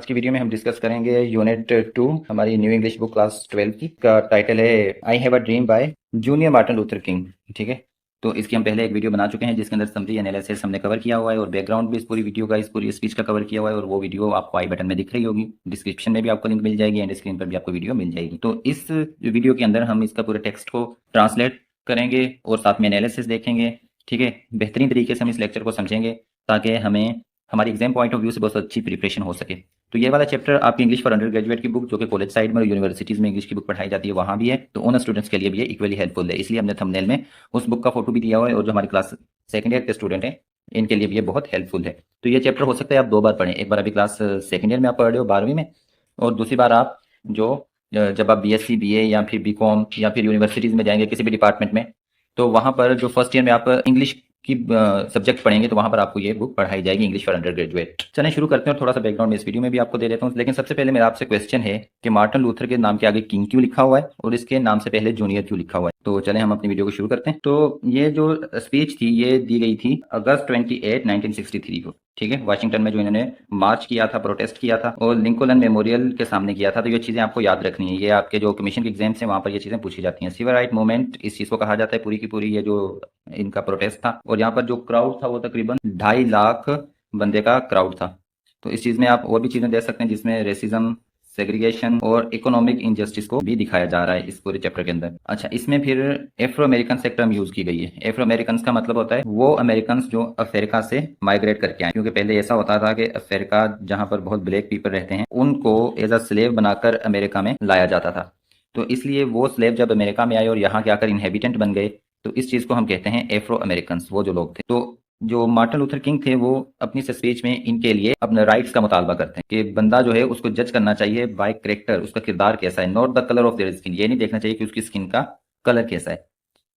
की वीडियो में हम डिस्कस करेंगे यूनिट 2 हमारी न्यू इंग्लिश बुक क्लास 12 की। का टाइटल है I have a dream by Junior Martin Luther King. ठीक है, तो इसकी हम पहले एक वीडियो बना चुके हैं जिसके अंदर समरी एनालिसिस हमने कवर किया हुआ है और बैकग्राउंड भी इस पूरी वीडियो का, इस पूरी स्पीच का कवर किया हुआ है और वो वीडियो आपको आई बटन में दिख रही होगी, डिस्क्रिप्शन में भी आपको लिंक मिल जाएगी एंड स्क्रीन पर भी आपको वीडियो मिल जाएगी। तो इस वीडियो के अंदर हम इसका पूरे टेक्स्ट को ट्रांसलेट करेंगे और साथ में एनालिसिस देखेंगे। ठीक है, बेहतरीन तरीके से हम इस लेक्चर को समझेंगे ताकि हमें हमारी एग्जाम पॉइंट ऑफ व्यू से बहुत अच्छी प्रिपरेशन हो सके। तो ये वाला चैप्टर आपकी इंग्लिश फॉर अंडर ग्रेजुएट की बुक, जो कि कॉलेज साइड में और यूनिवर्सिटीज़ में इंग्लिश की बुक पढ़ाई जाती है, वहाँ भी है, तो उन स्टूडेंट्स के लिए भी ये इक्वली हेल्पफुल है। इसलिए हमने थंबनेल में उस बुक का फोटो भी दिया हुआ है और जो हमारी क्लास सेकंड ईयर के स्टूडेंट हैं इनके लिए भी ये बहुत हेल्पफुल है। तो ये चैप्टर हो सकता है आप 2 बार पढ़ें, एक बार अभी क्लास सेकंड ईयर में आप पढ़ रहे हो 12वीं में, और दूसरी बार आप जो जब आप बीएससी बीए या फिर बीकॉम या फिर यूनिवर्सिटीज़ में जाएंगे किसी भी डिपार्टमेंट में, तो वहाँ पर जो फर्स्ट ईयर में आप इंग्लिश की सब्जेक्ट पढ़ेंगे तो वहाँ पर आपको ये बुक पढ़ाई जाएगी, इंग्लिश फॉर अंडर ग्रेजुएट। चलें शुरू करते हैं और थोड़ा सा बैकग्राउंड इस वीडियो में भी आपको दे देता हूँ। लेकिन सबसे पहले मेरा आपसे क्वेश्चन है कि मार्टिन लूथर के नाम के आगे किंग क्यों लिखा हुआ है और इसके नाम से पहले जूनियर क्यों लिखा हुआ है। तो चलें हम अपनी वीडियो को शुरू करते हैं। तो ये जो स्पीच थी ये दी गई थी अगस्त 28, 1963 को। ठीक है, वाशिंगटन में जो इन्होंने मार्च किया था, प्रोटेस्ट किया था और लिंकन मेमोरियल के सामने किया था। तो ये चीज़ें आपको याद रखनी है, ये आपके जो कमीशन के एग्जाम्स हैं वहाँ पर ये चीज़ें पूछी जाती हैं। सिविल राइट मूवमेंट इस चीज़ को कहा जाता है, पूरी की पूरी ये जो इनका प्रोटेस्ट था। और यहाँ पर जो क्राउड था वो तकरीबन 2.5 लाख बंदे का क्राउड था। तो इस चीज़ में आप और भी चीज़ें देख सकते हैं जिसमें रेसिज्म, सेग्रीगेशन और इकोनॉमिक इनजस्टिस को भी दिखाया जा रहा है इस पूरे चैप्टर के अंदर। अच्छा, इसमें फिर एफ्रो अमेरिकन से टर्म यूज की गई है। एफ्रो अमेरिकन का मतलब होता है वो अमेरिकन जो अफ्रीका से माइग्रेट करके आए, क्योंकि पहले ऐसा होता था कि अफ्रीका जहां पर बहुत ब्लैक पीपल रहते हैं उनको एज अ स्लेव बनाकर अमेरिका में लाया जाता था। तो इसलिए वो स्लेव जब अमेरिका में आए और यहाँ के आकर इनहेबिटेंट बन गए तो इस चीज को हम कहते हैं एफ्रो अमेरिकन, वो जो लोग थे। तो जो मार्टिन लूथर किंग थे वो अपनी स्पीच में इनके लिए अपने राइट्स का मुतालबा करते हैं कि बंदा जो है उसको जज करना चाहिए बाय कैरेक्टर, उसका किरदार कैसा है, not the colour of their skin. ये नहीं देखना चाहिए कि उसकी स्किन का कलर कैसा है,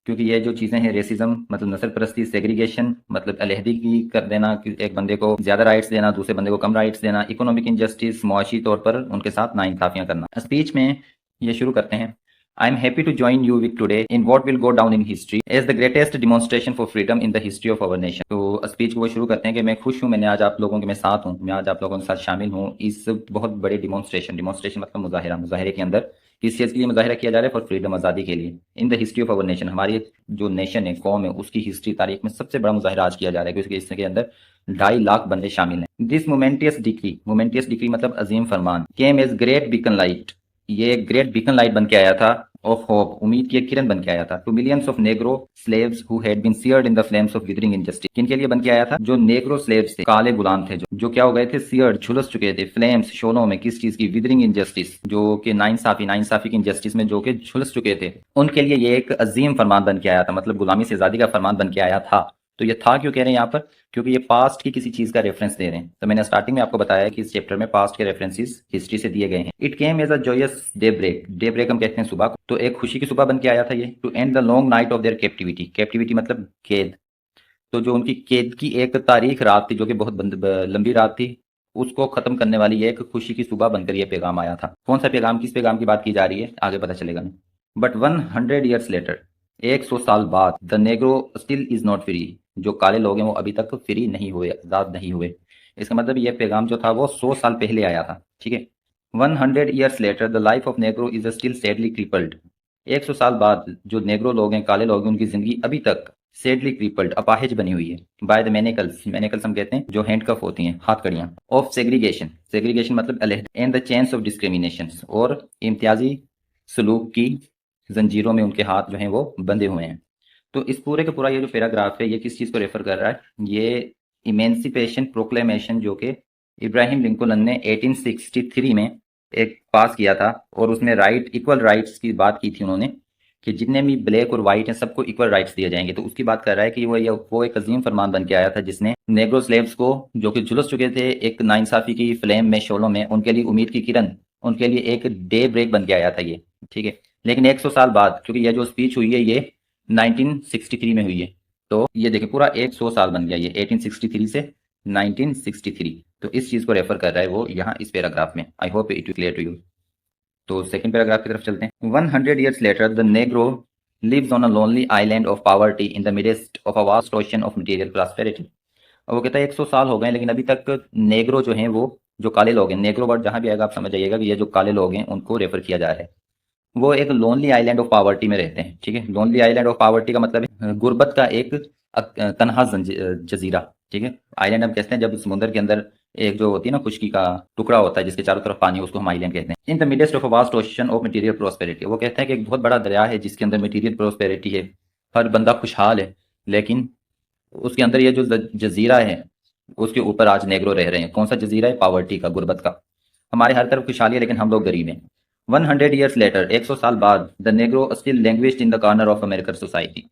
क्योंकि ये जो चीज़ें हैं रेसिज्म मतलब नस्ल परस्ती, सेग्रीगेशन मतलब अलहदगी कर देना कि एक बंदे को ज़्यादा राइट्स देना, दूसरे बंदे को कम राइट्स देना, इकोनॉमिक इनजस्टिस, मुआशी तौर पर उनके साथ नाइंसाफियां करना। स्पीच में ये शुरू करते हैं, I am happy to join you with today in what will go down in history as the greatest demonstration for freedom in the history of our nation। तो स्पीच को वो शुरू करते हैं कि मैं खुश हूँ, मैंने आज आप लोगों के मैं साथ हूँ, मैं आज आप लोगों के साथ शामिल हूँ इस बहुत बड़े डिमॉन्स्ट्रेशन, डिमॉन्स्ट्रेशन मतलब मुजाहिरा, मुजाहिरे के अंदर किस चीज़ के लिए मुजाहिरा किया जा रहा है? फॉर फ्रीडम, आज़ादी के लिए। In the history of our nation, हमारी जो नेशन है, कौम है, उसकी हिस्ट्री, तारीख में सबसे बड़ा मुजाहिरा आज किया जा रहा है क्योंकि इसके अंदर 2.5 लाख बंदे शामिल हैं। दिस मोमेंटियस डिक्री मतलब अजीम फरमान, came as great beacon light, ये ग्रेट बीकन लाइट बन के आया था, ऑफ होप, उम्मीद की एक किरण बन के आया था, two millions of Negro slaves who had been seared in the flames of withering injustice. किन के लिए बन के आया था? जो नेग्रो स्लेव्स थे, काले गुलाम थे, जो क्या हो गए थे? सीयर्ड, झुलस चुके थे, फ्लेम्स, शोलों में, किस चीज की? विदरिंग इनजस्टिस, जो कि नाइंसाफी की इनजस्टिस में जो कि झुलस चुके थे, उनके लिए ये एक अजीम फरमान बन के आया था, मतलब गुलामी से आजादी का फरमान बन के आया था। तो ये था क्यों कह रहे हैं यहाँ पर? क्योंकि ये पास्ट की किसी चीज का रेफरेंस दे रहे हैं। तो मैंने स्टार्टिंग में आपको बताया कि इस चैप्टर में पास्ट के रेफरेंसेस हिस्ट्री से दिए गए हैं। It came as a joyous daybreak, daybreak हम कहते हैं सुबह को, तो एक खुशी की सुबह बन के आया था ये। To end the long night of their captivity, captivity मतलब कैद, तो जो उनकी कैद की एक तारीख रात थी जो कि बहुत लंबी रात थी, उसको खत्म करने वाली एक खुशी की सुबह बनकर यह पैगाम आया था। कौन सा पैगाम, किस पैगाम की बात की जा रही है आगे पता चलेगा नहीं। बट 100 ईयर्स लेटर, 100 साल बाद, the Negro still is not free, जो काले लोग हैं वो अभी तक फ्री नहीं हुए, आजाद नहीं हुए। इसका मतलब ये पैगाम जो था वो 100 साल पहले आया था। ठीक है, 100 years later the life of Negro is still sadly crippled, 100 साल बाद जो नेग्रो लोग हैं, काले लोग हैं, उनकी जिंदगी अभी तक सैडली क्रिपल्ड, अपाहिज बनी हुई है, बाय द मैनिकल्स, मैनिकल्स हम कहते हैं जो हैंडकफ होती हैं, हाथ कड़ियां, ऑफ सेग्रीगेशन, सेग्रीगेशन मतलब अलहदा, and the chains of discrimination, और इम्तियाजी सलूक की जंजीरों में उनके हाथ जो हैं वो बंधे हुए हैं। तो इस पूरे का पूरा ये जो पैराग्राफ है ये किस चीज़ को रेफर कर रहा है? ये इमेंसिपेशन प्रोक्लेमेशन जो कि इब्राहिम लिंकन ने 1863 में एक पास किया था, और उसमें राइट, इक्वल राइट्स की बात की थी उन्होंने कि जितने भी ब्लैक और वाइट हैं सबको इक्वल राइट्स दिए जाएंगे। तो उसकी बात कर रहा है कि वो एक अजीम फरमान बन के आया था जिसने नेग्रो स्लेव्स को, जो कि झुलस चुके थे एक नाइंसाफी की फ्लेम में, शोलों में, उनके लिए उम्मीद की किरण, उनके लिए एक डे ब्रेक बन के आया था ये। ठीक है, लेकिन 100 साल बाद, क्योंकि यह जो स्पीच हुई है ये 1963 में हुई है, तो ये देखिए पूरा 100 साल बन गया ये, 1863 से 1963। तो इस चीज को रेफर कर रहा है वो यहाँ इस पैराग्राफ में। I hope it will clear to you. तो सेकंड पैराग्राफ की तरफ चलते हैं। 100 years later the Negro lives on a lonely island of poverty in the midst of a vast ocean of material prosperity. और वो कहता है 100 साल हो गए लेकिन अभी तक नेग्रो जो हैं वो जो काले लोग हैं, नेग्रो वर्ड जहाँ भी आएगा आप समझ जाइएगा कि ये जो काले लोग हैं उनको रेफर किया जा रहा है। वो एक लोनली आइलैंड ऑफ पावर्टी में रहते हैं, ठीक है। लोनली आइलैंड ऑफ पावर्टी का मतलब है गुर्बत का एक तन्हा जजीरा, ठीक है। आइलैंड हम कहते हैं जब समुद्र के अंदर एक जो होती है ना खुशकी का टुकड़ा होता है जिसके चारों तरफ पानी है, उसको हम आइलैंड कहते हैं। इन the midst of a vast ocean of material prosperity, वो कहते हैं कि एक बहुत बड़ा दरिया है जिसके अंदर मटेरियल प्रोस्पेरिटी है, हर बंदा खुशहाल है, लेकिन उसके अंदर ये जो जजीरा है उसके ऊपर आज नेग्रो रह रहे हैं। कौन सा जजीरा है? पावर्टी का, गुर्बत का। हमारे हर तरफ खुशहाली है लेकिन हम लोग गरीब हैं। 100 ईयर्स लेटर, 100 साल बाद, the Negro still languished in the corner of American society,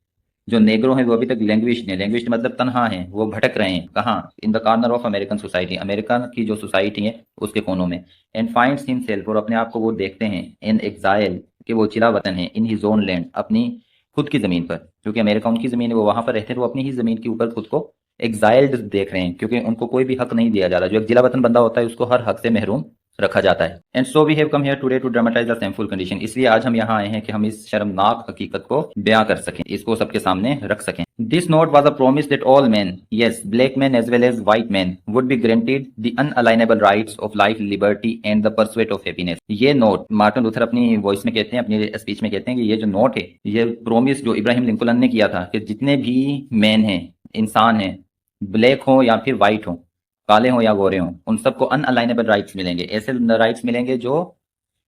जो नेग्रो हैं वो अभी तक लैंग्वेज्ड हैं। लैंग्वेज्ड मतलब तनहा हैं, वो भटक रहे हैं। कहाँ? इन the corner of American society, America की जो सोसाइटी है उसके कोनों में। एंड फाइंड्स हिमसेल्फ, और अपने आप को वो देखते हैं, इन एग्जाइल, कि वो चिरा वतन है, इन हिज ओन लैंड, अपनी खुद की ज़मीन पर, क्योंकि अमेरिका उनकी ज़मीन है, वो वहाँ पर रहते हैं, वो अपनी ही ज़मीन के ऊपर खुद को एग्जाइल्ड देख रहे हैं, क्योंकि उनको कोई भी हक नहीं दिया जा रहा। जो एक जिला वतन बंदा होता है उसको हर हक से महरूम रखा जाता है। And so we have come here today to dramatize the shameful condition, इसलिए आज हम यहाँ आए हैं कि हम इस शर्मनाक हकीकत को बयां कर सकें, इसको सबके सामने रख सकें। This note was a promise that all men, yes, black men as well as white men, would be granted the unalienable rights of life, liberty and the pursuit of happiness। ये नोट मार्टिन लूथर अपनी voice में कहते हैं, अपनी speech में कहते हैं कि ये जो नोट है, ये प्रॉमिस जो इब्राहिम लिंकन ने किया था कि जितने भी मैन हैं, इंसान हैं, ब्लैक हो या फिर वाइट हो, काले हों या गोरे हों, उन सबको अनअलाइनेबल राइट्स मिलेंगे। ऐसे राइट्स मिलेंगे जो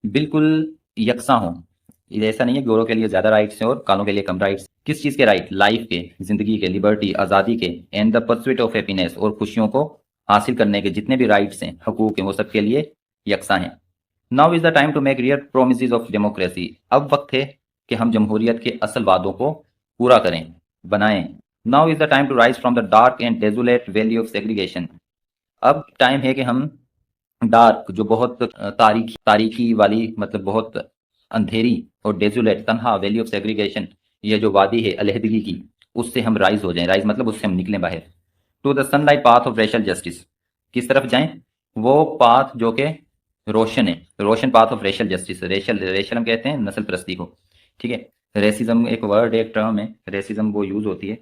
बिल्कुल यकसा हों। ये ऐसा नहीं है गोरों के लिए ज़्यादा राइट्स हैं और कालों के लिए कम राइट्स। किस चीज़ के राइट? लाइफ के, ज़िंदगी के, लिबर्टी, आज़ादी के, and the pursuit of happiness, और खुशियों को हासिल करने के जितने भी राइट्स हैं, हकूक़ हैं, वो सबके लिए यकसा हैं। Now is the time to make real promises of democracy, अब वक्त है कि हम जमहूरियत के असल वादों को पूरा करें, बनाएं। Now is the time to rise from the dark and desolate valley of segregation, अब टाइम है कि हम डार्क, जो बहुत तारीखी तारीखी वाली, मतलब बहुत अंधेरी, और डेजुलेट, तन्हा, वैली ऑफ सेग्रीगेशन, ये जो वादी है अलहदगी की, उससे हम राइज हो जाएं। राइज मतलब उससे हम निकलें बाहर। To the sunlit path of racial justice, किस तरफ जाएं? वो पाथ जो कि रोशन है, रोशन path of racial justice. Racial, racial हम कहते हैं नस्ल परस्ती को, ठीक है। रेसिज्म एक वर्ड, एक टर्म है, रेसिज्म वो यूज होती है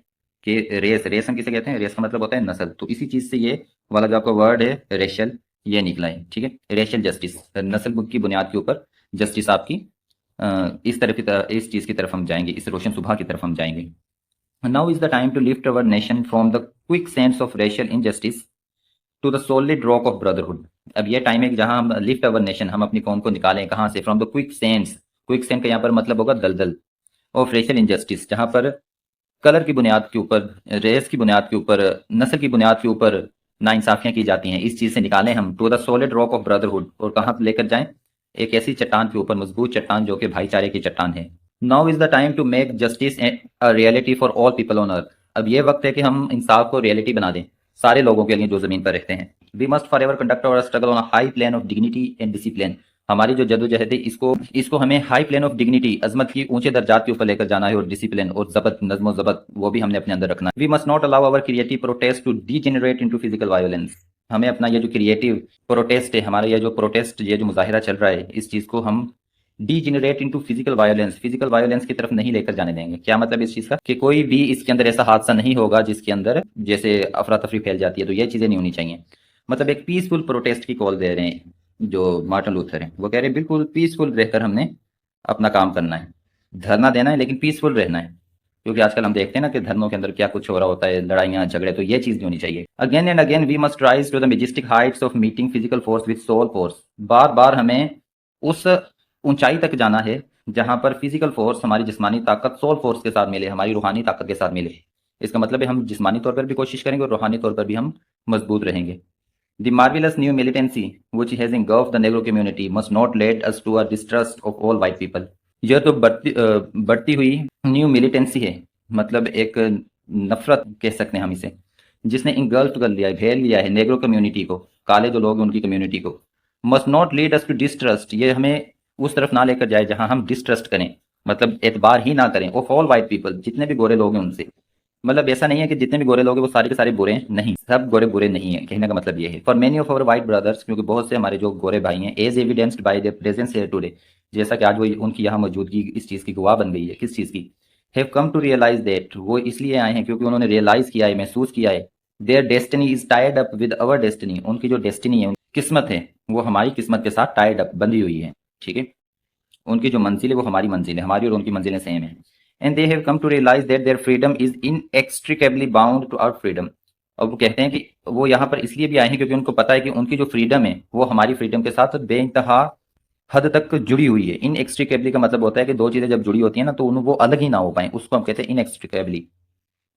कि रेस, रेस हम किसे कहते हैं? रेस का मतलब होता है नस्ल। तो इसी चीज से ये वाला जो आपका वर्ड है रेशल, ये निकला है, ठीक है। रेशल जस्टिस, नस्ल की बुनियाद के ऊपर जस्टिस आपकी, इस तरफ की तरफ, इस चीज की तरफ हम जाएंगे, इस रोशन सुबह की तरफ हम जाएंगे। Now is the time to lift our nation from the quicksands of racial injustice to the solid rock of brotherhood, अब ये टाइम है कि जहां हम लिफ्ट अवर नेशन, हम अपनी कौम को निकालें, कहां से? From the quick sense, quick sense का यहाँ पर मतलब होगा दलदल, ऑफ रेशल इनजस्टिस, जहां पर कलर की बुनियाद के ऊपर, रेस की बुनियाद के ऊपर, नस्ल की बुनियाद के ऊपर नाइंसाफियां की जाती हैं, इस चीज से निकालें हम। To the solid rock of brotherhood, और कहां लेकर जाएं? एक ऐसी चट्टान के ऊपर, मजबूत चट्टान जो कि भाईचारे की चट्टान है। Now is the time to make justice a reality for all people on earth, अब ये वक्त है कि हम इंसाफ को रियलिटी बना दें सारे लोगों के लिए जो जमीन पर रहते हैं। We must forever conduct our struggle on a high plane of dignity and discipline, हमारी जो जदोजहद है इसको हमें हाई प्लेन ऑफ डिग्निटी, अजमत की ऊंचे दर्जात के ऊपर लेकर जाना है, और डिसिप्लिन और जबत, नज्म जबत, वो भी हमने अपने अंदर रखना है। We must not allow our creative protest to degenerate into physical violence, हमें अपना ये जो क्रिएटिव प्रोटेस्ट है, हमारा ये जो प्रोटेस्ट, ये जो मुजाहिरा चल रहा है, इस चीज को हम degenerate into physical violence, physical violence की तरफ नहीं लेकर जाने देंगे। क्या मतलब इस चीज का? कि कोई भी इसके अंदर ऐसा हादसा नहीं होगा जिसके अंदर जैसे अफरा तफरी फैल जाती है, तो ये चीजें नहीं होनी चाहिए। मतलब एक पीसफुल प्रोटेस्ट की कॉल दे रहे हैं जो मार्टिन लूथर हैं, वो कह रहे हैं बिल्कुल पीसफुल रहकर हमने अपना काम करना है, धरना देना है लेकिन पीसफुल रहना है, क्योंकि आजकल हम देखते हैं ना कि धर्मों के अंदर क्या कुछ हो रहा होता है, लड़ाइयाँ झगड़े, तो ये चीज नहीं होनी चाहिए। Again and again we must rise to the majestic heights of meeting physical force with soul force, बार बार हमें उस ऊंचाई तक जाना है जहां पर फिजिकल फोर्स, हमारी जिस्मानी ताकत, सोल फोर्स के साथ मिले, हमारी रूहानी ताकत के साथ मिले। इसका मतलब है हम जिस्मानी तौर पर भी कोशिश करेंगे और रूहानी तौर पर भी हम मजबूत रहेंगे। The marvelous new militancy which has engulfed the Negro community must not lead us to a distrust of all white people। यह तो बढ़ती हुई न्यू मिलिटेंसी है, मतलब एक नफरत कह सकते हैं हम इसे, जिसने इंगल्फ कर लिया है, घेर लिया है नेग्रो कम्युनिटी को, काले जो लोग हैं उनकी कम्युनिटी को। Must not lead us to distrust, ये हमें उस तरफ ना लेकर जाए जहां हम डिस्ट्रस्ट करें, मतलब एतबार ही ना करें ऑफ ऑल वाइट पीपल, जितने भी गोरे लोग हैं उनसे। मतलब ऐसा नहीं है कि जितने भी गोरे लोग हैं वो सारे के सारे बुरे हैं, नहीं, सब गोरे बुरे नहीं है, कहने का मतलब ये है। For many of our white brothers, क्योंकि बहुत से हमारे जो गोरे भाई हैं, as evidenced by their presence here today, जैसा कि आज वो उनकी यहाँ मौजूदगी इस चीज़ की गवाह बन गई है। किस चीज़ की? Have come to realize that, वो इसलिए आए हैं क्योंकि उन्होंने रियलाइज किया है, महसूस किया है, their destiny is tied up with our destiny, उनकी जो डेस्टिनी है, किस्मत है वो हमारी किस्मत के साथ टाइड अप, बंधी हुई है, ठीक है। उनकी जो मंजिल है वो हमारी मंजिल है, हमारी और उनकी मंजिलें सेम है। And they have come to realize that their freedom is inextricably bound to our freedom. और वो कहते हैं कि वो यहाँ पर इसलिए भी आए हैं क्योंकि उनको पता है कि उनकी जो फ्रीडम है वो हमारी फ्रीडम के साथ बेइंतहा हद तक जुड़ी हुई है। इनएक्सट्रिकेबली का मतलब होता है कि दो चीजें जब जुड़ी होती है ना तो वो अलग ही ना हो पाए, उसको हम कहते हैं inextricably.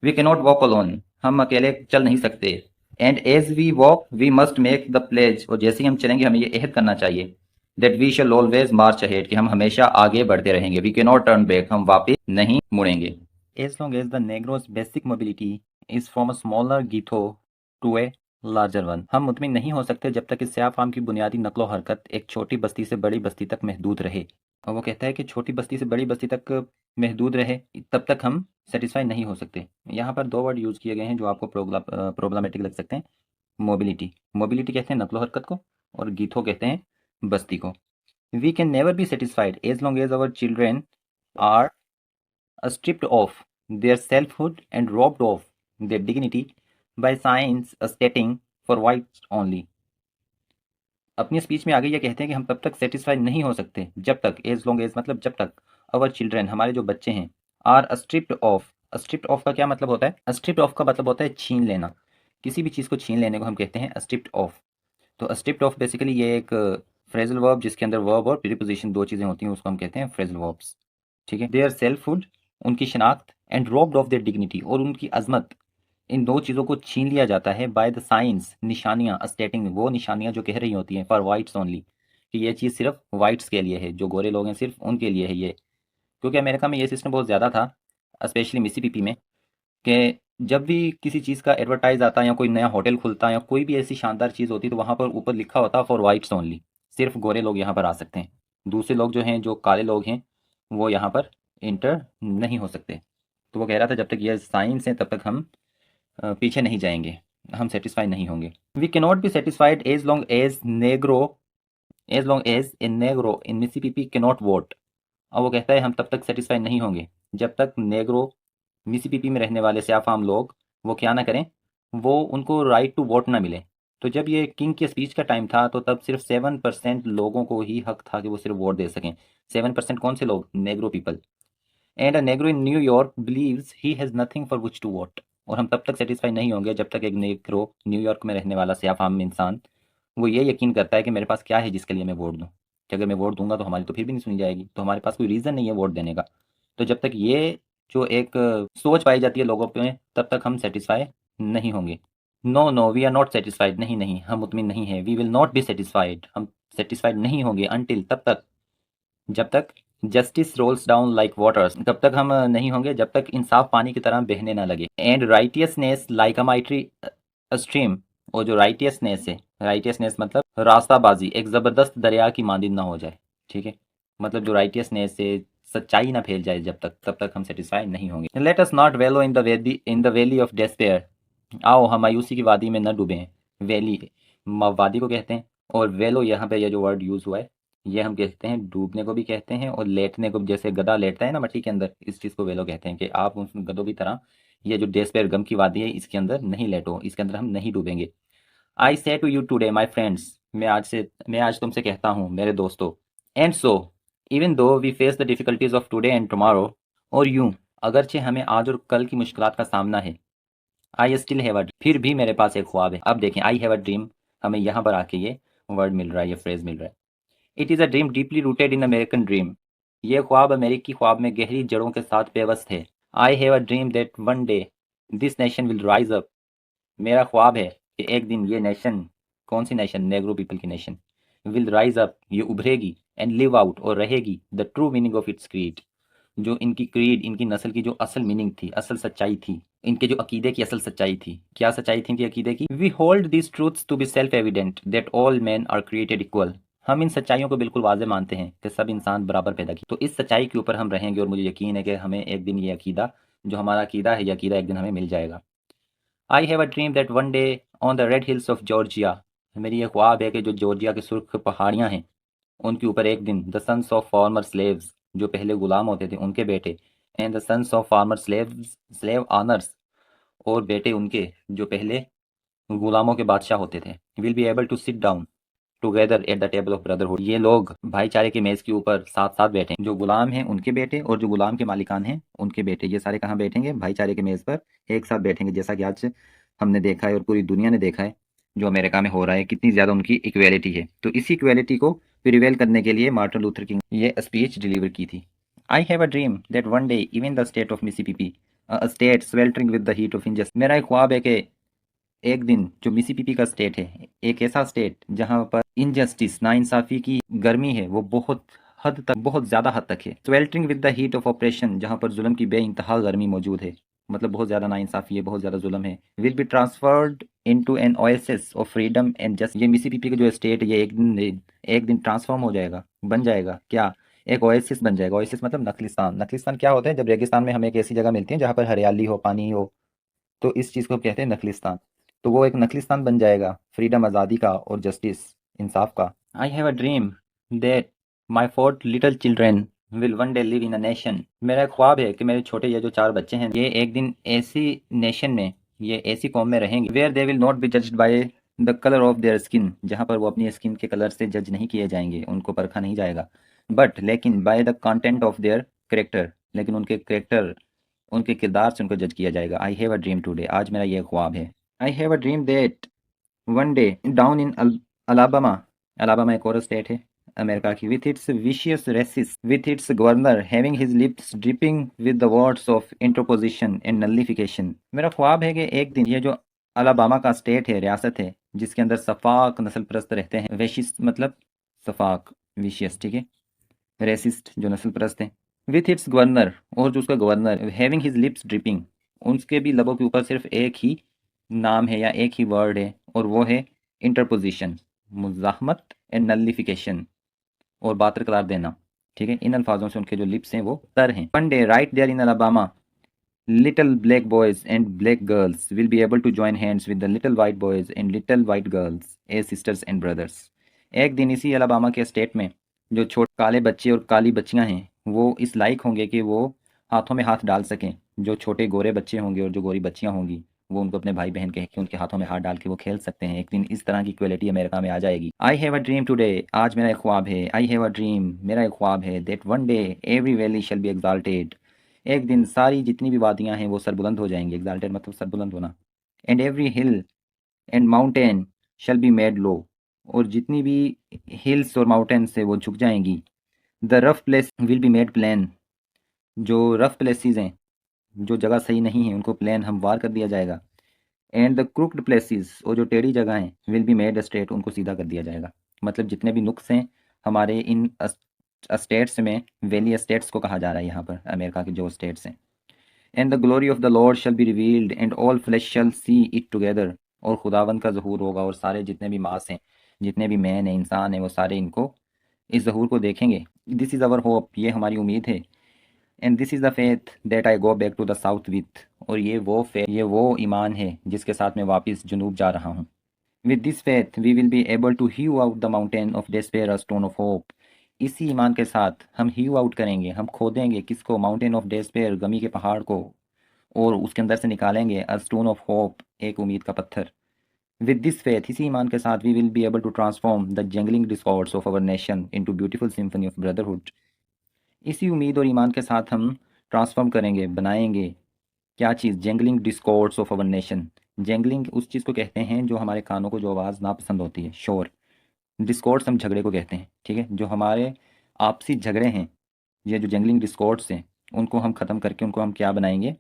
We cannot walk alone, हम अकेले चल नहीं सकते। And as we walk we must make the pledge, और जैसे ही हम चलेंगे हमें ये अहद करना चाहिए that we shall always march ahead, कि हम हमेशा आगे बढ़ते रहेंगे। We can not turn back, हम वापस नहीं मुड़ेंगे। As long as the Negro's basic mobility is from a smaller ghetto to a larger one, हम मुतमिन नहीं हो सकते जब तक इस स्याह फार्म की बुनियादी नकलो हरकत एक छोटी बस्ती से बड़ी बस्ती तक महदूद रहे। और वो कहता है कि छोटी बस्ती से बड़ी बस्ती तक महदूद रहे तब तक हम सेटिस्फाई नहीं हो सकते। यहाँ पर दो वर्ड यूज़ किए गए हैं जो आपको प्रॉब्लमेटिक लग सकते हैं। मोबिलिटी, मोबिलिटी कहते हैं नकलो हरकत को, और गीथो कहते हैं बस्ती को। We can never be satisfied as long as our children are stripped of their selfhood and robbed of their dignity by science stating for whites only। अपनी स्पीच में आगे ये कहते हैं कि हम तब तक सेटिस्फाइड नहीं हो सकते जब तक, एज लॉन्ग एज मतलब जब तक, अवर चिल्ड्रन हमारे जो बच्चे हैं, are stripped of. Stripped of का क्या मतलब होता है? स्ट्रिप्ड ऑफ का मतलब होता है छीन लेना, किसी भी चीज़ को छीन लेने को हम कहते हैं स्ट्रिप्ड ऑफ। तो स्ट्रिप्ड ऑफ बेसिकली ये एक फ्रेजल वर्ब जिसके अंदर वर्ब और प्रीपोजिशन दो चीज़ें होती हैं, उसको हम कहते हैं फ्रेजल वर्ब्स, ठीक है। देयर सेल्फहुड, उनकी शनाख्त, and robbed of their dignity, और उनकी अजमत, इन दो चीज़ों को छीन लिया जाता है बाय द साइंस, निशानियाँ, स्टेटिंग, वो निशानियाँ जो कह रही होती हैं फॉर वाइट्स ओनली, कि ये चीज़ सिर्फ वाइट्स के लिए है, जो गोरे लोग हैं सिर्फ उनके लिए है ये। क्योंकि अमेरिका में ये सिस्टम बहुत ज़्यादा था, स्पेशली मिसिसिपी में, कि जब भी किसी चीज़ का एडवर्टाइज आता या कोई नया होटल खुलता या कोई भी ऐसी शानदार चीज़ होती तो वहाँ पर ऊपर लिखा होता फॉर वाइट्स ओनली, सिर्फ गोरे लोग यहाँ पर आ सकते हैं, दूसरे लोग जो हैं जो काले लोग हैं वो यहाँ पर इंटर नहीं हो सकते। तो वो कह रहा था जब तक ये साइंस है तब तक हम पीछे नहीं जाएंगे, हम सेटिस्फाई नहीं होंगे। We can not be satisfied as long as Negro, as long as a Negro in Mississippi can not vote. और वो कहता है हम तब तक सेटिस्फाई नहीं होंगे जब तक नेग्रो, मिसिसिपी में रहने वाले स्याफाम लोग, वो क्या ना करें, वो उनको राइट टू वोट ना मिले। तो जब ये किंग के स्पीच का टाइम था तो तब सिर्फ 7% लोगों को ही हक था कि वो सिर्फ वोट दे सकें। 7% कौन से लोग? Negro people. And a Negro in New York believes he has nothing for which to vote. और हम तब तक सेटिस्फाई नहीं होंगे जब तक एक नेग्रो, न्यूयॉर्क में रहने वाला स्याफाम इंसान, वो ये यकीन करता है कि मेरे पास क्या है जिसके लिए मैं वोट दूँ, कि अगर मैं वोट दूंगा तो हमारी तो फिर भी नहीं सुनी जाएगी, तो हमारे पास कोई रीज़न नहीं है वोट देने का। तो जब तक ये जो एक सोच पाई जाती है लोगों में तब तक हम सेटिस्फाई नहीं होंगे। No no we are not satisfied, नहीं नहीं हम मुतमिन नहीं है। We will not be satisfied, हम सेटिस्फाइड नहीं होंगे अनटिल, तब तक, जब तक justice rolls down like waters, तब तक हम नहीं होंगे जब तक इंसाफ पानी की तरह बहने ना लगे। And righteousness like a mighty stream, और जो राइटियसनेस है, राइटियसनेस मतलब रास्ताबाजी, एक ज़बरदस्त दरिया की मांदिद ना हो जाए, ठीक है। मतलब जो राइटियसनेस से सच्चाई ना फैल जाए जब तक, तब तक हम सेटिस्फाई नहीं होंगे। लेट अस नॉट वेलो in the valley of despair, आओ हम मायूसी की वादी में न डूबें। वैली वादी को कहते हैं, और वेलो यहाँ पे ये जो वर्ड यूज़ हुआ है ये हम कहते हैं डूबने को भी कहते हैं, और लेटने को, जैसे गधा लेटता है ना मट्टी के अंदर, इस चीज़ को वेलो कहते हैं कि आप उस गधों की तरह ये जो डेस्पेयर गम की वादी है इसके अंदर नहीं लेटो, इसके अंदर हम नहीं डूबेंगे। I say to you today my friends, मैं आज तुमसे कहता हूँ मेरे दोस्तों। And so even though we face the difficulties of today and tomorrow, और यूं अगरचे हमें आज और कल की मुश्किलात का सामना है, आई स्टिल हैव अ, फिर भी मेरे पास एक ख्वाब है। अब देखें, आई हैव अ ड्रीम, हमें यहाँ पर आके ये वर्ड मिल रहा है, ये फ्रेज मिल रहा है। It is a dream deeply rooted in American dream, ये ख्वाब अमेरिकी ख्वाब में गहरी जड़ों के साथ पेवस्त है। I have a dream that one day this nation will rise up, मेरा ख्वाब है कि एक दिन ये नेशन, कौन सी नेशन? नेग्रो पीपल की नेशन, विल राइज अप, ये उभरेगी, एंड लिव आउट, और रहेगी the true meaning of its creed, जो इनकी क्रीड, इनकी नस्ल की जो असल मीनिंग थी, असल सच्चाई थी, इनके जो अकीदे की असल सच्चाई थी। क्या सच्चाई थी इनके अकीदे की? We hold this truths to be self evident that all man are created equal, हम इन सच्चाइयों को बिल्कुल वाज़ेह मानते हैं कि सब इंसान बराबर पैदा की। तो इस सच्चाई के ऊपर हम रहेंगे, और मुझे यकीन है कि हमें एक दिन ये अकीदा, जो हमारा अकीदा है, ये अकीदा एक दिन हमें मिल जाएगा। I have a dream that one day on the red hills of Georgia, मेरी ये ख्वाब है कि जो जॉर्जिया की सुर्ख पहाड़ियाँ हैं उनके ऊपर एक दिन the sons of former slaves, जो पहले गुलाम होते थे उनके बेटे, and the sons of former slaves, slave owners, और बेटे उनके जो पहले गुलामों के बादशाह होते थे, will be able to sit down, together at the table of brotherhood. ये लोग भाईचारे के मेज के ऊपर साथ साथ बैठे, जो गुलाम हैं उनके बेटे और जो गुलाम के मालिकान हैं उनके बेटे, ये सारे कहाँ बैठेंगे? भाईचारे के मेज पर एक साथ बैठेंगे। जैसा कि आज हमने देखा है और पूरी दुनिया ने देखा है जो अमेरिका में हो रहा है, कितनी ज़्यादा उनकी इक्वेलिटी है। तो इसी इक्वेलिटी को प्रिवेल करने के लिए मार्टिन लूथर किंग ये स्पीच डिलीवर की थी। आई have a dream that one day even the state of Mississippi, a state sweltering with the heat of injustice, मेरा एक ख्वाब है कि एक दिन जो मिसिसिपी का स्टेट है, एक ऐसा स्टेट जहां पर इनजस्टिस, नाइंसाफी की गर्मी है वो बहुत हद तक, बहुत ज़्यादा हद तक है। Sweltering with the heat of operation, जहां पर जुल्म की बेइंतहा गर्मी मौजूद है, मतलब बहुत ज़्यादा नाइंसाफी है, बहुत ज़्यादा जुल्म है। Will be transformed into an oasis of freedom and just, ये मिसिसिपी का जो स्टेट ये एक दिन ट्रांसफॉर्म हो जाएगा, बन जाएगा क्या? एक ओएसिस बन जाएगा। ओएसिस मतलब नखलिस्तान। नखलिस्तान क्या होता है? जब रेगिस्तान में हमें एक ऐसी जगह मिलती है जहाँ पर हरियाली हो, पानी हो, तो इस चीज़ को कहते हैं नखलिस्तान। तो वो एक नखलिस्तान बन जाएगा, फ्रीडम, आज़ादी का और जस्टिस, इंसाफ का। आई have a dream that my 4 little children will one day live in a nation, मेरा एक ख्वाब है कि मेरे छोटे ये जो 4 बच्चे हैं ये एक दिन ऐसी नेशन में, ये ऐसी कौम में रहेंगे, where they will not be judged by the colour of their skin, जहाँ पर वो अपनी स्किन के कलर से जज नहीं किए जाएंगे, उनको परखा नहीं जाएगा, बट लेकिन by the content of their character, लेकिन उनके करेक्टर, उनके किरदार से उनको जज किया जाएगा। I have a dream today, आज मेरा ये ख्वाब है। I have a dream that one day down in Alabama, Alabama एक और स्टेट है अमेरिका की, with its vicious racists, with its governor having his lips dripping with the words of interposition and nullification, मेरा ख्वाब है कि एक दिन ये जो अलाबामा का स्टेट है, रियासत है, जिसके अंदर सफाक नस्ल परस्त रहते हैं, वेशिस मतलब सफाक, विशियस, ठीक है, रेसिस्ट जो नस्ल परस्त हैं, विथ इट्स गवर्नर, और जो उसका governor, having his lips dripping, उसके भी लबों के ऊपर सिर्फ एक ही नाम है या एक ही वर्ड है, और वो है इंटरपोजिशन, मुजाहमत एंड नलिफिकेशन, और बातर करार देना, ठीक है। इन अल्फाजों से उनके जो लिप्स हैं वो तर हैं। One day right there in Alabama little black boys and black girls will be able to join hands with the little white boys and little white girls as sisters and brothers। एक दिन इसी Alabama के state में जो छोटे काले बच्चे और काली बच्चियां हैं वो इस लायक होंगे कि वो हाथों में हाथ डाल सकें, जो छोटे गोरे बच्चे होंगे और जो गोरी बच्चियां होंगी वो उनको अपने भाई बहन कह के उनके हाथों में हाथ डाल के वो खेल सकते हैं। एक दिन इस तरह की इक्वलिटी अमेरिका में आ जाएगी। आई हैव अ ड्रीम टुडे, आज मेरा एक ख्वाब है। आई हैव अ ड्रीम, मेरा एक ख्वाब है, that one day every valley shall be exalted, एक दिन सारी जितनी भी वादियां हैं वो सरबुलंद हो जाएंगी, एक्साल्टेड मतलब सरबुलंद होना, and every hill and mountain shall be made low, और जितनी भी हिल्स और माउंटेन्स है वो झुक जाएंगी। The rough places will be made plain, जो रफ प्लेसेस हैं, जो जगह सही नहीं है उनको प्लेन हमवार कर दिया जाएगा। एंड द क्रुक्ड प्लेसेस, और जो टेढ़ी जगह हैं, विल बी मेड स्ट्रेट, उनको सीधा कर दिया जाएगा। मतलब जितने भी नुक्स हैं हमारे इन स्टेट्स में, वैली स्टेट्स को कहा जा रहा है यहाँ पर, अमेरिका के जो स्टेट्स हैं। And the glory of the Lord shall be revealed and all flesh shall see it together, और खुदावंद का ज़हूर होगा और सारे जितने भी मास हैं, जितने भी मैन हैं, इंसान हैं, वो सारे इनको, इस ज़हूर को देखेंगे। दिस इज़ आवर होप, ये हमारी उम्मीद है। And this is the faith that I go back to the South with, और ये वो ईमान है जिसके साथ मैं वापस जुनूब जा रहा हूँ। With this faith we will be able to hew out the mountain of despair a stone of hope, इसी ईमान के साथ हम हीव आउट करेंगे, हम खोदेंगे किसको? माउंटेन ऑफ डेस्पेयर, गमी के पहाड़ को, और उसके अंदर से निकालेंगे अ स्टोन ऑफ होप, एक उम्मीद का पत्थर। विद दिस फेथ, इसी ईमान के साथ, we will be able to transform the jangling discords of our nation into beautiful symphony of brotherhood, इसी उम्मीद और ईमान के साथ हम ट्रांसफॉर्म करेंगे, बनाएंगे क्या चीज़? Jangling discords of our nation. Jangling उस चीज़ को कहते हैं जो हमारे कानों को जो आवाज़ नापसंद होती है, शोर। डिस्कॉर्ड्स हम झगड़े को कहते हैं, ठीक है, जो हमारे आपसी झगड़े हैं, ये जो जंगलिंग डिस्कॉर्ड्स हैं उनको हम ख़त्म करके उनको हम क्या बनाएंगे?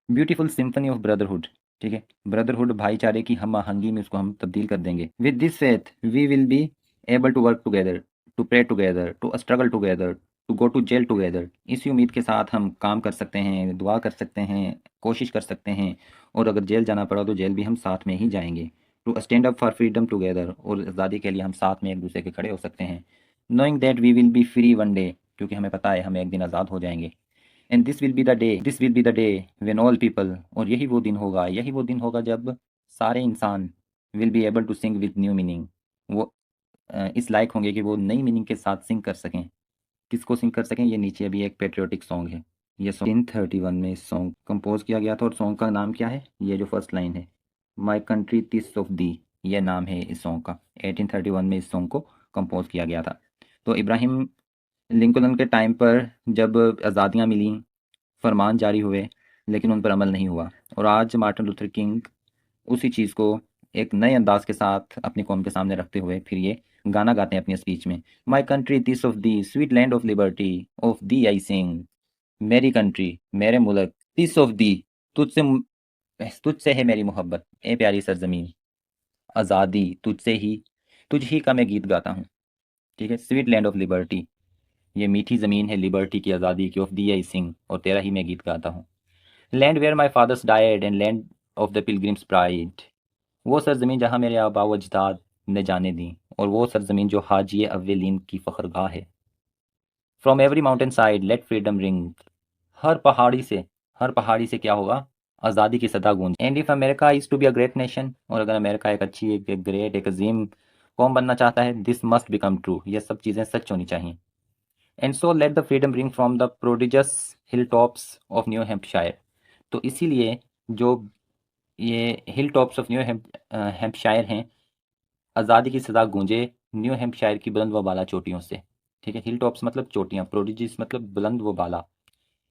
ब्यूटीफुल सिम्फनी ऑफ ब्रदरहुड, ठीक है, ब्रदरहुड, भाईचारे की हम आहंगी में उसको हम तब्दील कर देंगे। With this faith we will be able to work together, to pray together, to struggle together, to go to jail together, इसी उम्मीद के साथ हम काम कर सकते हैं, दुआ कर सकते हैं, कोशिश कर सकते हैं, और अगर जेल जाना पड़ा तो जेल भी हम साथ में ही जाएंगे। To stand up for freedom together, और आज़ादी के लिए हम साथ में एक दूसरे के खड़े हो सकते हैं। Knowing that we will be free one day, क्योंकि हमें पता है हम एक दिन आज़ाद हो जाएंगे। And this will be the day when all people, और यही वो दिन होगा, यही वो दिन होगा जब सारे इंसान will be able to sing with new meaning, वो इस लायक होंगे कि वो नई मीनिंग के साथ सिंग कर सकें। किसको सिंग कर सकें? ये नीचे अभी एक पेट्रियोटिक सॉन्ग है, ये सॉन्ग 1931 में इस सॉन्ग कंपोज किया गया था, और सॉन्ग का नाम क्या है? ये जो फर्स्ट लाइन है, माई कंट्री तिस ऑफ दी, ये नाम है इस सॉन्ग का। 1831 में इस सॉन्ग को कंपोज किया गया था। तो इब्राहिम लिंकन के टाइम पर जब आज़ादियाँ मिली, फरमान जारी हुए, लेकिन उन पर अमल नहीं हुआ। और आज मार्टिन लूथर किंग उसी चीज़ को एक नए अंदाज के साथ अपनी कौम के सामने रखते हुए फिर ये गाना गाते हैं अपनी स्पीच में। My country this of thee sweet land of liberty, of thee I sing. मेरी कंट्री, मेरे मुल्क, दिस ऑफ दी, तुझसे तुझसे है मेरी मोहब्बत, ए प्यारी सरजमीन। आज़ादी तुझसे ही, तुझ ही का मैं गीत गाता हूँ। ठीक है, स्वीट लैंड ऑफ लिबर्टी, ये मीठी ज़मीन है लिबर्टी की, आज़ादी की, ऑफ दी आई सिंग, और तेरा ही मैं गीत गाता हूँ। Land where my fathers died and land of the pilgrims' pride, वो सरजमीन जहाँ मेरे आबा व अजदाद ने जाने दी, और वो सरजमीन जो हाजी अव्वलीन की फ़ख्रगाह है। From every mountainside let freedom ring, हर पहाड़ी से, हर पहाड़ी से क्या होगा, आज़ादी की सदा गूंज। And if America is to be a great nation, और अगर अमेरिका एक अच्छी, एक ग्रेट, एक अजीम कौम बनना चाहता है, दिस मस्ट बिकम ट्रू, ये सब चीज़ें सच होनी चाहिए। And so let the freedom ring from the prodigious hilltops of New Hampshire, तो इसीलिए जो ये hilltops of New Hampshire हैं, आज़ादी की सदा गूंजे न्यू हैम्पशायर की बुलंद व बाला चोटियों से। ठीक है, हिल टॉप्स मतलब चोटियाँ, प्रोडिजिस मतलब बुलंद व बाला।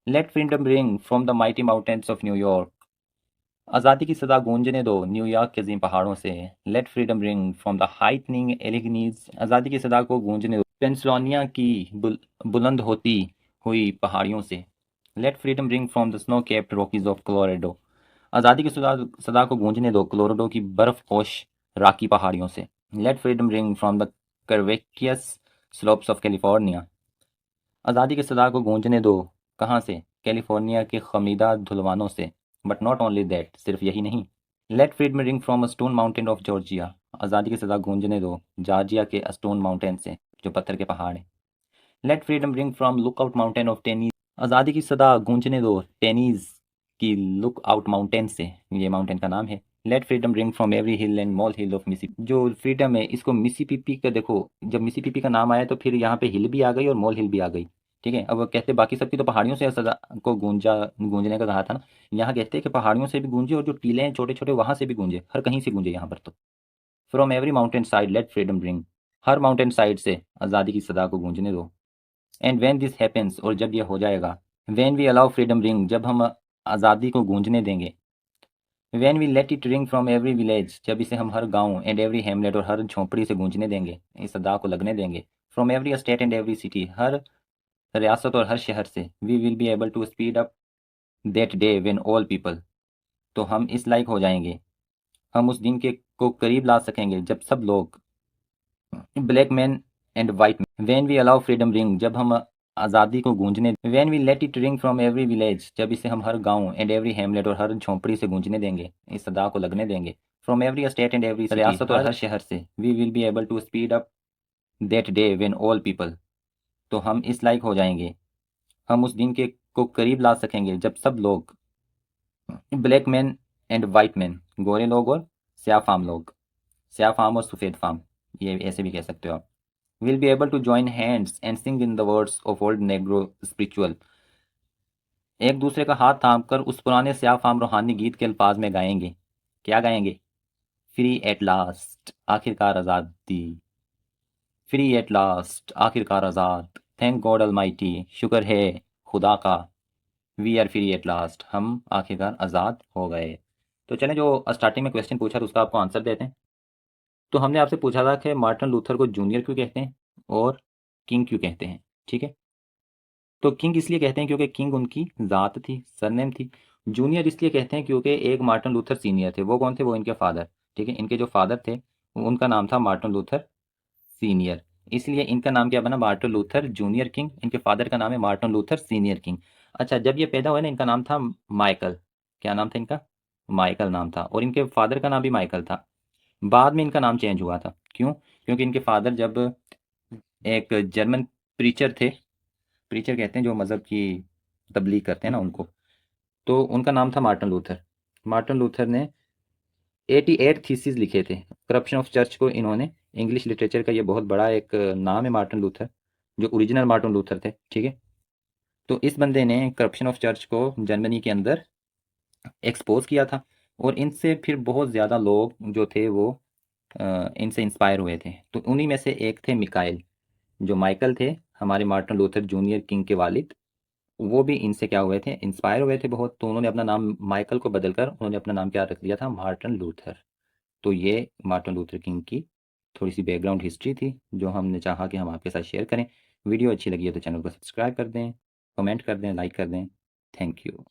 Let freedom ring from the mighty mountains of New York, आज़ादी की सदा गूंजने दो न्यूयॉर्क के अजीम पहाड़ों से। Let freedom ring from the heightening Alleghenies, आज़ादी की सदा को गूंजने दो पेंसिल्वानिया की बुलंद होती हुई पहाड़ियों से। Let freedom ring from the snow capped Rockies of Colorado, आज़ादी की सदा सदा को गूंजने दो कोलोराडो की बर्फपोश राकी पहाड़ियों से। Let freedom ring from the curvaceous slopes of California, आज़ादी की सदा को गूंजने दो कहाँ से, कैलिफोर्निया के खमीदा धुलवानों से। बट नॉट ओनली दैट, सिर्फ यही नहीं। Let freedom ring from a Stone Mountain of Georgia, आज़ादी की सदा गूंजने दो जॉर्जिया के स्टोन माउंटेन से, जो पत्थर के पहाड़ हैं। Let freedom ring from Lookout Mountain of Tennessee, आज़ादी की सदा गूंजने दो टेनीज की लुक आउट माउंटेन से, ये माउंटेन का नाम है। Let freedom ring from every hill and molehill of Mississippi, जो फ्रीडम है इसको मिसिसिपी का देखो, जब मिसिसिपी का नाम आया तो फिर यहाँ पे हिल भी आ गई और मॉल हिल भी आ गई। ठीक है, अब वो कहते बाकी सबकी तो पहाड़ियों से सदा को गूंजा, गूंजने का कहा था ना, यहाँ कहते हैं कि पहाड़ियों से भी गूंजे और जो टीले हैं छोटे छोटे वहां से भी गूंजे, हर कहीं से गूंजे यहाँ पर तो। From every mountainside let freedom ring, हर माउंटेन साइड से आज़ादी की सदा को गूंजने दो। एंड व्हेन दिस हैपेंस, और जब यह हो जाएगा, when we allow freedom ring, जब हम आज़ादी को गूंजने देंगे। When we let it ring from every village, जब इसे हम हर गांव एंड एवरी हेमलेट और हर झोंपड़ी से गूंजने देंगे, इस अदा को लगने देंगे। From every state and every city, हर रियासत और हर शहर से। We will be able to speed up that day when all people, तो हम इस लायक हो जाएंगे, हम उस दिन के को करीब ला सकेंगे जब सब लोग, black man and white man. When we allow freedom ring, जब हम आज़ादी को गूंजने, when we let it ring from every village, जब इसे हम हर गांव एंड एवरी हेमलेट और हर झोंपड़ी से गूंजने देंगे, इस सदा को लगने देंगे। From every state and every रियासत और हर शहर से। We will be able to speed up that day when all people, तो हम इस लायक हो जाएंगे, हम उस दिन के को करीब ला सकेंगे जब सब लोग, black man and white man, गोरे लोग और स्याह फाम लोग, स्याह फाम और सफ़ेद फाम, ये ऐसे भी कह सकते हो आप। Will be able to join hands and sing in the words of old Negro spiritual, एक दूसरे का हाथ थाम कर उस पुराने स्याह फाम रूहानी गीत के अल्फाज में गाएंगे। क्या गाएंगे? फ्री एट लास्ट, आखिरकार आज़ादी। फ्री एट लास्ट, आखिरकार आज़ाद। थैंक गॉड अलमाइटी, शुक्र है खुदा का। We are free at last, हम आखिरकार आज़ाद हो गए। तो चलें, जो स्टार्टिंग में क्वेश्चन पूछा था उसका आपको आंसर देते हैं। तो हमने आपसे पूछा था कि मार्टिन लूथर को जूनियर क्यों कहते हैं और किंग क्यों कहते हैं। ठीक है, तो किंग इसलिए कहते हैं क्योंकि किंग उनकी ज़ात थी, सरनेम थी। जूनियर इसलिए कहते हैं क्योंकि एक मार्टिन लूथर सीनियर थे। वो कौन थे? वो इनके फादर। ठीक है, इनके जो फादर थे उनका नाम था मार्टिन लूथर सीनियर, इसलिए इनका नाम क्या बना? Martin Luther junior king. इनके फादर का नाम है मार्टिन लूथर सीनियर किंग। अच्छा, जब ये पैदा हुए ना, इनका नाम था माइकल। क्या नाम था इनका? माइकल नाम था, और इनके फादर का नाम भी माइकल था। बाद में इनका नाम चेंज हुआ था। क्यों? क्योंकि इनके फादर जब एक जर्मन प्रीचर थे, प्रीचर कहते हैं जो मज़हब की तबलीग करते हैं ना उनको, तो उनका नाम था मार्टिन लूथर। मार्टिन लूथर ने 88 थीसिस लिखे थे करप्शन ऑफ चर्च को। इन्होंने, इंग्लिश लिटरेचर का ये बहुत बड़ा एक नाम है मार्टिन लूथर, जो ओरिजिनल मार्टिन लूथर थे। ठीक है, तो इस बंदे ने करप्शन ऑफ चर्च को जर्मनी के अंदर एक्सपोज किया था, और इनसे फिर बहुत ज़्यादा लोग जो थे वो इनसे इंस्पायर हुए थे। तो उन्हीं में से एक थे मिकाइल, जो माइकल थे हमारे मार्टिन लूथर जूनियर किंग के वालिद। वो भी इनसे क्या हुए थे, इंस्पायर हुए थे बहुत, तो उन्होंने अपना नाम माइकल को बदलकर उन्होंने अपना नाम क्या रख दिया था, मार्टिन लूथर। तो ये मार्टिन लूथर किंग की थोड़ी सी बैकग्राउंड हिस्ट्री थी जो हमने चाहा कि हम आपके साथ शेयर करें। वीडियो अच्छी लगी है तो चैनल को सब्सक्राइब कर दें, कमेंट कर दें, लाइक कर दें। Thank you.